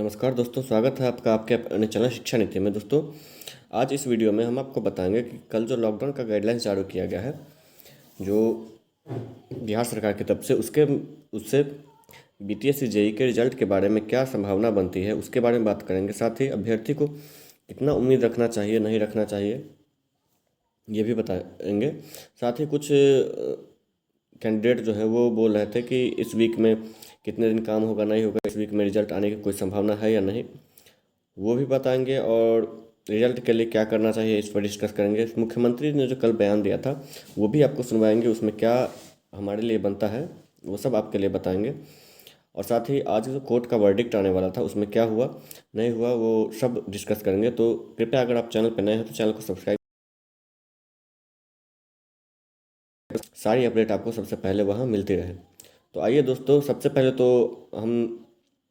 नमस्कार दोस्तों, स्वागत है आपका आपके अपने चैनल शिक्षा नीति में। दोस्तों, आज इस वीडियो में हम आपको बताएंगे कि कल जो लॉकडाउन का गाइडलाइंस जारी किया गया है, जो बिहार सरकार की तरफ से, उससे बीटीएस जेईई के रिजल्ट के बारे में क्या संभावना बनती है, उसके बारे में बात करेंगे। साथ ही अभ्यर्थी को कितना उम्मीद रखना चाहिए, नहीं रखना चाहिए, ये भी बताएंगे। साथ ही कुछ कैंडिडेट जो है वो बोल रहे थे कि इस वीक में कितने दिन काम होगा, नहीं होगा, इस वीक में रिजल्ट आने की कोई संभावना है या नहीं, वो भी बताएंगे। और रिजल्ट के लिए क्या करना चाहिए, इस पर डिस्कस करेंगे। मुख्यमंत्री ने जो कल बयान दिया था वो भी आपको सुनवाएंगे, उसमें क्या हमारे लिए बनता है वो सब आपके लिए बताएंगे। और साथ ही आज जो कोर्ट का वर्डिक्ट आने वाला था उसमें क्या हुआ, नहीं हुआ, वो सब डिस्कस करेंगे। तो कृपया अगर आप चैनल पर नए हैं तो चैनल को सब्सक्राइब, सारी अपडेट आपको सबसे पहले वहाँ मिलती रहे। तो आइए दोस्तों, सबसे पहले तो हम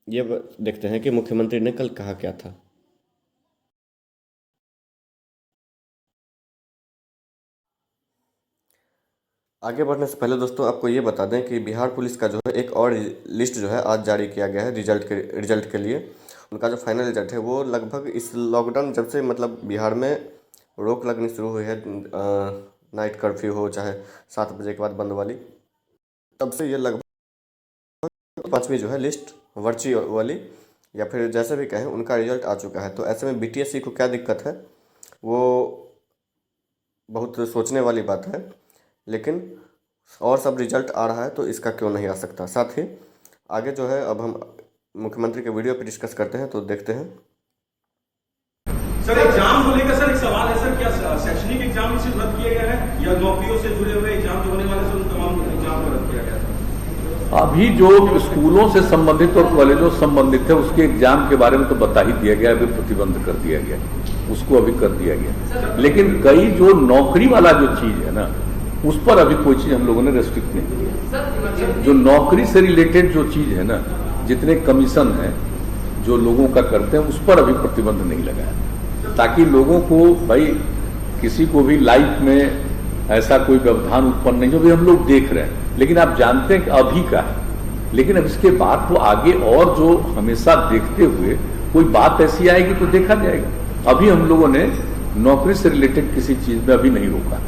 ये देखते हैं कि मुख्यमंत्री ने कल कहा क्या था। आगे बढ़ने से पहले दोस्तों आपको ये बता दें कि बिहार पुलिस का जो है एक और लिस्ट जो है आज जारी किया गया है रिजल्ट के लिए। उनका जो फाइनल रिजल्ट है वो लगभग इस लॉकडाउन जब से मतलब बिहार में रोक लगनी शुरू हुई है, नाइट कर्फ्यू हो चाहे 7 बजे के बाद बंद वाली, तब से ये लगभग पाँचवीं जो है लिस्ट वर्चुअली या फिर जैसे भी कहें उनका रिजल्ट आ चुका है। तो ऐसे में बीटीएससी को क्या दिक्कत है वो बहुत सोचने वाली बात है, लेकिन और सब रिजल्ट आ रहा है तो इसका क्यों नहीं आ सकता। साथ ही आगे जो है अब हम मुख्यमंत्री के वीडियो पे डिस्कस करते हैं, तो देखते हैं। सर एग्जाम को लेकर सर एक सवाल है सर, क्या शैक्षणिक एग्जाम भी सिर्फ रद्द किया गया है या नौकरियों से जुड़े हुए एग्जाम जो होने वाले सर उन तमाम एग्जाम को रद्द किया गया है? अभी जो स्कूलों से संबंधित और कॉलेजों से संबंधित है उसके एग्जाम के बारे में तो बता ही दिया गया, अभी प्रतिबंध कर दिया गया, उसको अभी कर दिया गया। लेकिन कई जो नौकरी वाला जो चीज है ना, उस पर अभी कोई चीज हम लोगों ने रेस्ट्रिक्ट नहीं किया। जो नौकरी से रिलेटेड जो चीज है ना, जितने कमीशन है जो लोगों का करते हैं उस पर अभी प्रतिबंध नहीं लगाया, ताकि लोगों को भाई किसी को भी लाइफ में ऐसा कोई व्यवधान उत्पन्न नहीं, जो भी हम लोग देख रहे हैं। लेकिन आप जानते हैं कि अभी का है, लेकिन अब इसके बाद तो आगे और जो हमेशा देखते हुए कोई बात ऐसी आएगी तो देखा जाएगा। अभी हम लोगों ने नौकरी से रिलेटेड किसी चीज में अभी नहीं रोका।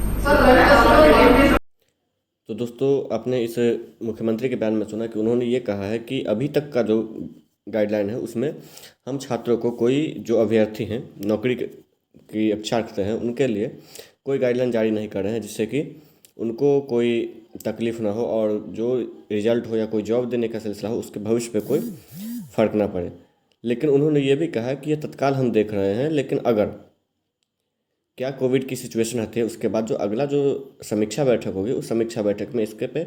तो दोस्तों, आपने इस मुख्यमंत्री के बयान में सुना कि उन्होंने ये कहा है कि अभी तक का जो गाइडलाइन है उसमें हम छात्रों को, कोई जो अभ्यर्थी हैं नौकरी की इच्छा रखते हैं, उनके लिए कोई गाइडलाइन जारी नहीं कर रहे हैं जिससे कि उनको कोई तकलीफ ना हो और जो रिजल्ट हो या कोई जॉब देने का सिलसिला हो उसके भविष्य पे कोई फ़र्क ना पड़े। लेकिन उन्होंने ये भी कहा है कि ये तत्काल हम देख रहे हैं, लेकिन अगर क्या कोविड की सिचुएशन आती है उसके बाद जो अगला जो समीक्षा बैठक होगी उस समीक्षा बैठक में इसके पे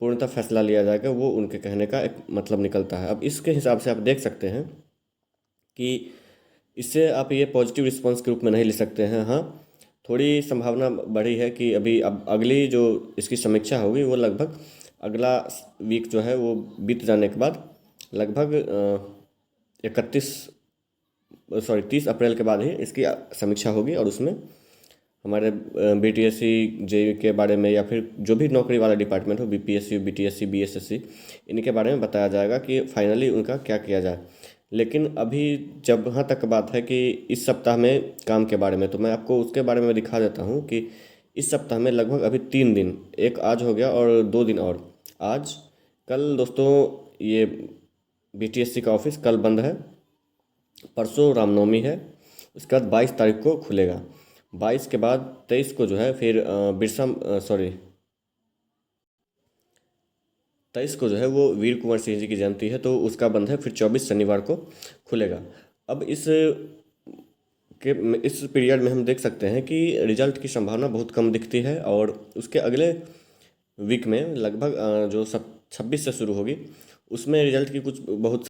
पूर्णतः फैसला लिया जाएगा, वो उनके कहने का एक मतलब निकलता है। अब इसके हिसाब से आप देख सकते हैं कि इससे आप ये पॉजिटिव रिस्पांस के रूप में नहीं ले सकते हैं। हाँ, थोड़ी संभावना बढ़ी है कि अभी अब अगली जो इसकी समीक्षा होगी वो लगभग अगला वीक जो है वो बीत जाने के बाद लगभग 30 अप्रैल के बाद ही इसकी समीक्षा होगी और उसमें हमारे बीटीएससी जेईई के बारे में या फिर जो भी नौकरी वाला डिपार्टमेंट हो, बीपीएससी, बीटीएससी, बीएसएससी, इनके बारे में बताया जाएगा कि फाइनली उनका क्या किया जाए। लेकिन अभी जब यहाँ तक बात है कि इस सप्ताह में काम के बारे में, तो मैं आपको उसके बारे में दिखा देता हूँ कि इस सप्ताह में लगभग अभी 3 दिन, एक आज हो गया और 2 दिन और, आज कल दोस्तों ये बीटीएससी का ऑफिस कल बंद है, परसों रामनवमी है, उसके बाद 22 तारीख को खुलेगा। 22 के बाद 23 को जो है फिर बिरसा 23 को जो है वो वीर कुंवर सिंह जी की जयंती है, तो उसका बंद है। फिर 24 शनिवार को खुलेगा। अब इस पीरियड में हम देख सकते हैं कि रिजल्ट की संभावना बहुत कम दिखती है और उसके अगले वीक में लगभग जो 26 से शुरू होगी उसमें रिजल्ट की कुछ बहुत,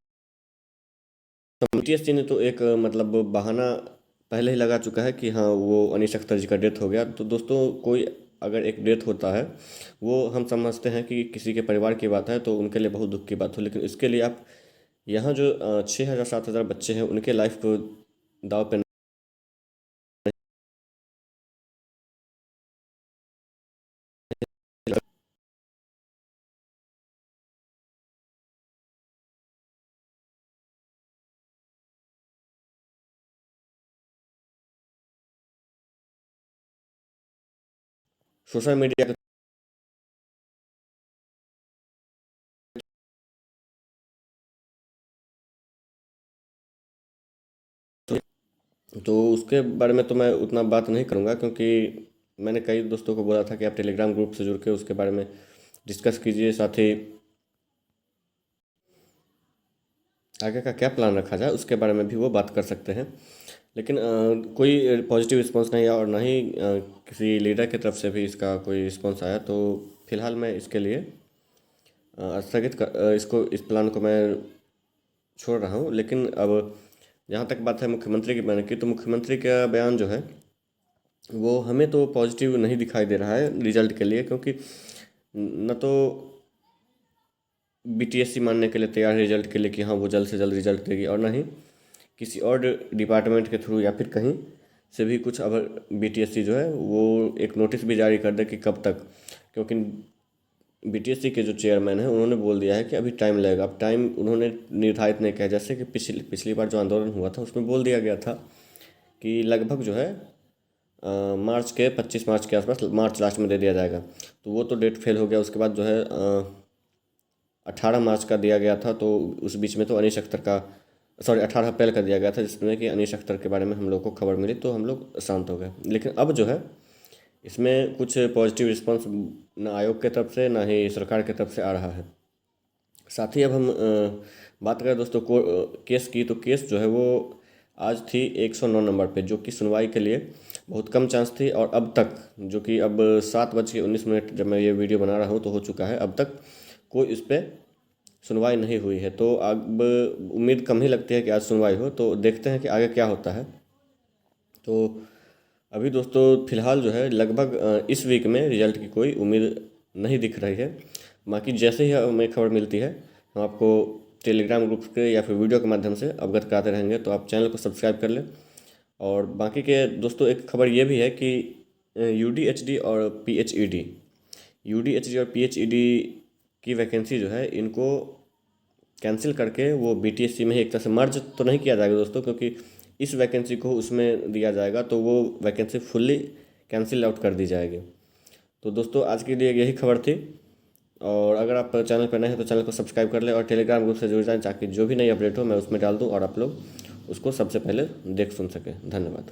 बीटीएससी ने तो एक मतलब बहाना पहले ही लगा चुका है कि हाँ वो अनीश अख्तर जी का डेथ हो गया। तो दोस्तों, कोई अगर एक डेथ होता है वो हम समझते हैं कि किसी के परिवार की बात है तो उनके लिए बहुत दुख की बात हो, लेकिन इसके लिए आप यहाँ जो 6,000 7,000 बच्चे हैं उनके लाइफ को दाव पे सोशल मीडिया के तो उसके बारे में तो मैं उतना बात नहीं करूँगा, क्योंकि मैंने कई दोस्तों को बोला था कि आप टेलीग्राम ग्रुप से जुड़ के उसके बारे में डिस्कस कीजिए, साथ ही आगे का क्या प्लान रखा जाए उसके बारे में भी वो बात कर सकते हैं। लेकिन कोई पॉजिटिव रिस्पांस नहीं आया और ना ही किसी लीडर की तरफ से भी इसका कोई रिस्पांस आया। तो फिलहाल मैं इसके लिए इसको इस प्लान को मैं छोड़ रहा हूँ। लेकिन अब जहाँ तक बात है मुख्यमंत्री के बयान की, तो मुख्यमंत्री का बयान जो है वो हमें तो पॉजिटिव नहीं दिखाई दे रहा है रिजल्ट के लिए, क्योंकि न तो बीटीएससी मानने के लिए तैयार है रिजल्ट के लिए कि हाँ वो जल्द से जल्द रिजल्ट देगी, और ना ही किसी और डिपार्टमेंट के थ्रू या फिर कहीं से भी कुछ अब बीटीएससी जो है वो एक नोटिस भी जारी कर दे कि कब तक। क्योंकि बीटीएससी के जो चेयरमैन हैं उन्होंने बोल दिया है कि अभी टाइम लगेगा। अब टाइम उन्होंने निर्धारित नहीं किया, जैसे कि पिछली बार जो आंदोलन हुआ था उसमें बोल दिया गया था कि लगभग जो है मार्च के 25 मार्च के आसपास, मार्च लास्ट में दे दिया जाएगा। तो वो तो डेट फेल हो गया। उसके बाद जो है 18 मार्च का दिया गया था, तो उस बीच में तो अनीश अख्तर का 18 अप्रैल का दिया गया था, जिसमें कि अनीश अख्तर के बारे में हम लोग को खबर मिली तो हम लोग शांत हो गए। लेकिन अब जो है इसमें कुछ पॉजिटिव रिस्पांस ना आयोग की तरफ से ना ही सरकार की तरफ से आ रहा है। साथ ही अब हम बात करें दोस्तों केस की, तो केस जो है वो आज थी 109 नंबर पे, जो कि सुनवाई के लिए बहुत कम चांस थी। और अब तक जो कि अब 7:19 जब मैं ये वीडियो बना रहा हूँ तो हो चुका है, अब तक कोई इस पर सुनवाई नहीं हुई है। तो अब उम्मीद कम ही लगती है कि आज सुनवाई हो, तो देखते हैं कि आगे क्या होता है। तो अभी दोस्तों फ़िलहाल जो है लगभग इस वीक में रिजल्ट की कोई उम्मीद नहीं दिख रही है। बाकी जैसे ही हमें खबर मिलती है हम आपको टेलीग्राम ग्रुप के या फिर वीडियो के माध्यम से अवगत कराते रहेंगे। तो आप चैनल को सब्सक्राइब कर लें। और बाकी के दोस्तों एक खबर ये भी है कि यूडीएचडी और पीएचईडी और पीएचईडी की वैकेंसी जो है इनको कैंसिल करके वो बीटीएससी में ही एक तरह से मर्ज तो नहीं किया जाएगा दोस्तों, क्योंकि इस वैकेंसी को उसमें दिया जाएगा तो वो वैकेंसी फुल्ली कैंसिल आउट कर दी जाएगी। तो दोस्तों आज के लिए यही खबर थी। और अगर आप चैनल पर नए हैं तो चैनल को सब्सक्राइब कर लें और टेलीग्राम ग्रुप से जुड़ जाएं, ताकि जो भी नई अपडेट हो मैं उसमें डाल दूं और आप लोग उसको सबसे पहले देख सुन सकें। धन्यवाद।